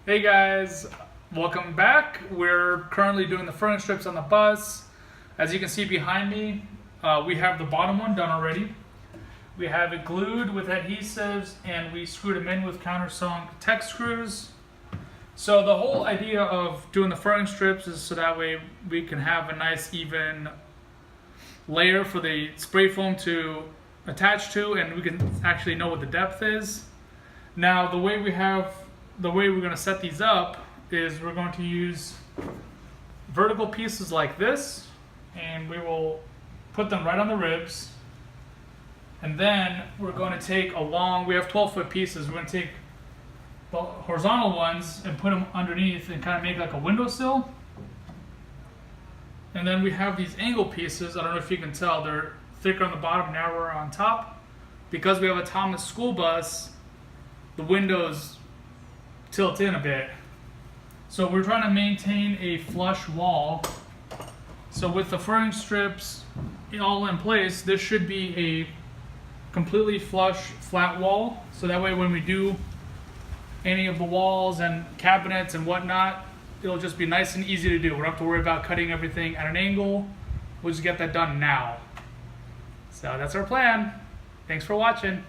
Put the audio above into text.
Hey guys, welcome back. We're currently doing the furnace strips on the bus. As you can see behind me, we have the bottom one done already. We have it glued with adhesives and we screwed them in with countersunk tech screws. So the whole idea of doing the furnace strips is so that way we can have a nice even layer for the spray foam to attach to, and we can actually know what the depth is. Now the way we're going to set these up is we're going to use vertical pieces like this, and we will put them right on the ribs, and then we're going to take we have 12-foot pieces. We're going to take the horizontal ones and put them underneath and kind of make like a windowsill. And then we have these angle pieces. I don't know if you can tell, they're thicker on the bottom, narrower on top. Because we have a Thomas school bus, the windows tilt in a bit. So we're trying to maintain a flush wall. So with the furnace strips all in place, this should be a completely flush, flat wall. So that way when we do any of the walls and cabinets and whatnot, it'll just be nice and easy to do. We don't have to worry about cutting everything at an angle. We'll just get that done now. So that's our plan. Thanks for watching.